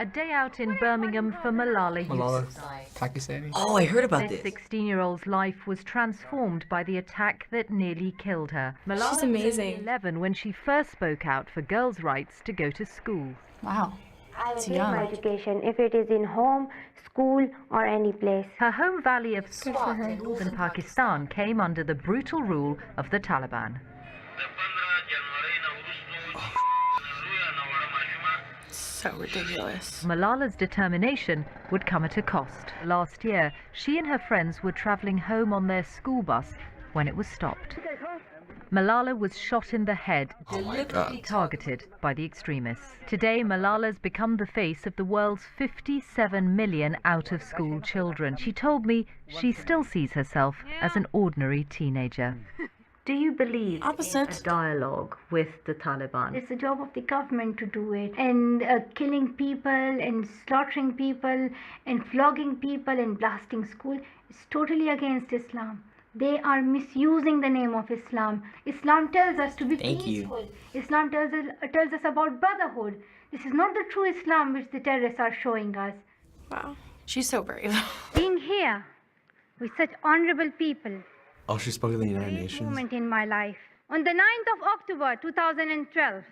A day out in Birmingham for Malala Yousafzai. Pakistani. Oh, I heard about This this. 16-year-old's life was transformed by the attack that nearly killed her. Malala She's amazing. was 11 when she first spoke out for girls' rights to go to school. Wow. I will It's take young. my education, if it is in home, school, or any place. Her home valley of Swat in northern Pakistan came under the brutal rule of the Taliban. So ridiculous. Malala's determination would come at a cost. Last year, she and her friends were traveling home on their school bus when it was stopped. Malala was shot in the head, deliberately targeted by the extremists. Today, Malala's become the face of the world's 57 million out-of-school children. She told me she still sees herself as an ordinary teenager. Do you believe in a dialogue with the Taliban? It's the job of the government to do it. And killing people and slaughtering people and flogging people and blasting school is totally against Islam. They are misusing the name of Islam. Islam tells us to be peaceful. Islam tells us about brotherhood. This is not the true Islam which the terrorists are showing us. Wow. She's so brave. Being here with such honorable people, Oh, she spoke at the United great Nations. moment in my life. On the 9th of October 2012,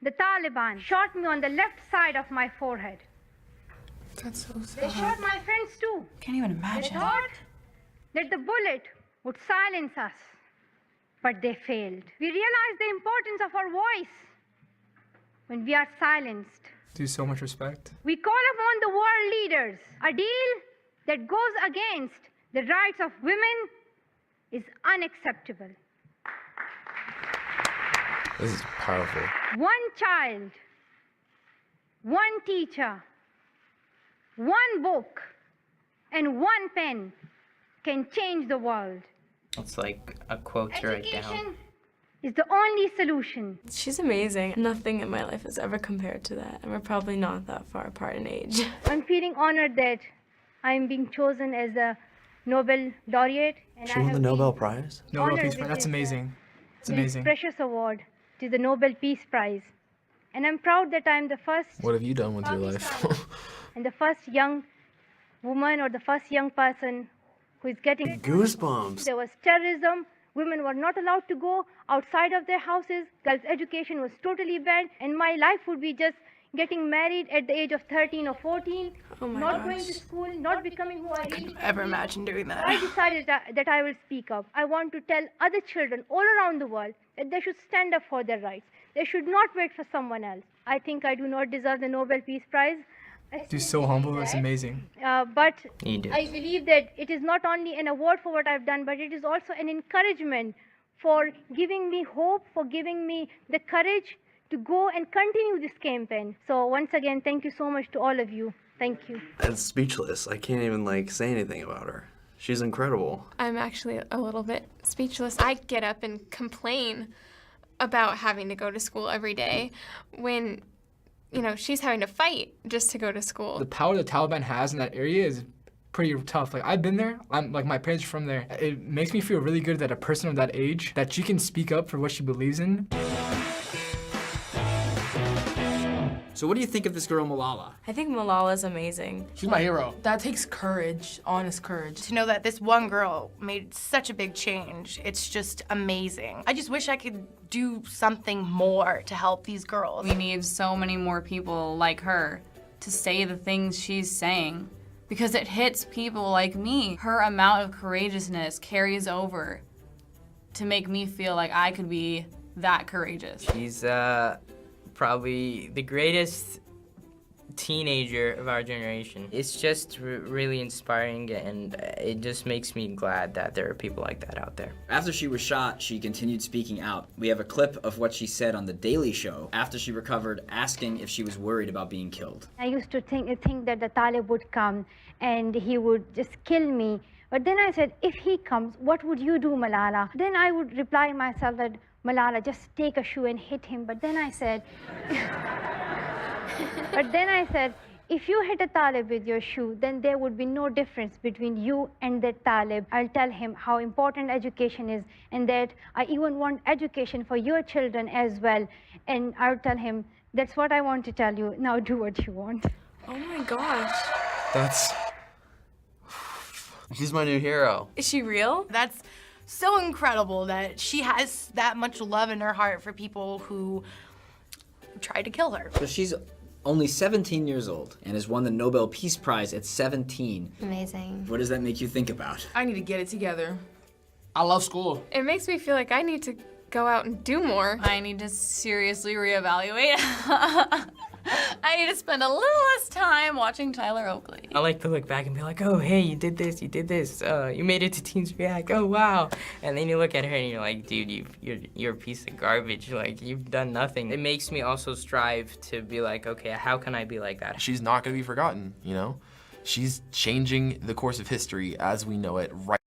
the Taliban shot me on the left side of my forehead. That's so They sad. shot my friends too. Can't even They imagine. thought that the bullet would silence us, but they failed. We realized the importance of our voice when we are silenced. Do so much respect. We call upon the world leaders. A deal that goes against the rights of women is unacceptable. This is powerful. One child, one teacher, one book, and one pen can change the world. It's like a quote to write down. Education is the only solution. She's amazing. Nothing in my life is ever compared to that. And we're probably not that far apart in age. I'm feeling honored that I'm being chosen as a Nobel laureate. And She I won have the Nobel been Prize? Nobel honored Peace with Prize. That's this, amazing. It's this amazing. precious award. It is the Nobel Peace Prize. And I'm proud that I'm the first What have you done with your life? and the first young woman or the first young person who is getting Goosebumps. There was terrorism. Women were not allowed to go outside of their houses. Girls' education was totally banned. And my life would be just getting married at the age of 13 or 14, Oh my not going to gosh. school, not becoming who I really Couldn't ever can be. imagine doing that. I decided that I will speak up. I want to tell other children all around the world that they should stand up for their rights. They should not wait for someone else. I think I do not deserve the Nobel Peace Prize. Dude, so humble. It's amazing. But You do. I believe that it is not only an award for what I've done, but it is also an encouragement for giving me hope, for giving me the courage to go and continue this campaign. So once again, thank you so much to all of you. Thank you. I'm speechless. I can't even say anything about her. She's incredible. I'm actually a little bit speechless. I get up and complain about having to go to school every day when, you know, she's having to fight just to go to school. The power the Taliban has in that area is pretty tough. Like, I've been there. I'm like, my parents are from there. It makes me feel really good that a person of that age, that she can speak up for what she believes in. So what do you think of this girl, Malala? I think Malala's amazing. She's my hero. That takes courage, honest courage. To know that this one girl made such a big change, it's just amazing. I just wish I could do something more to help these girls. We need so many more people like her to say the things she's saying because it hits people like me. Her amount of courageousness carries over to make me feel like I could be that courageous. She's probably the greatest teenager of our generation. It's just really inspiring, and it just makes me glad that there are people like that out there. After she was shot, she continued speaking out. We have a clip of what she said on The Daily Show after she recovered, asking if she was worried about being killed. I used to think that the Talib would come and he would just kill me. But then I said, if he comes, what would you do, Malala? Then I would reply myself that, Malala, just take a shoe and hit him. But then I said, if you hit a Talib with your shoe, then there would be no difference between you and that Talib. I'll tell him how important education is and that I even want education for your children as well. And I'll tell him That's what I want to tell you. Now do what you want. Oh my gosh. That's... She's my new hero. Is she real? That's so incredible that she has that much love in her heart for people who tried to kill her. So she's only 17 years old and has won the Nobel Peace Prize at 17. Amazing. What does that make you think about? I need to get it together. I love school. It makes me feel like I need to go out and do more. I need to seriously reevaluate. I need to spend a little less time watching Tyler Oakley. I like to look back and be like, oh, hey, you did this, you made it to Teens React, oh, wow. And then you look at her and you're like, dude, you're a piece of garbage, like, you've done nothing. It makes me also strive to be like, okay, how can I be like that? She's not gonna be forgotten, you know? She's changing the course of history as we know it right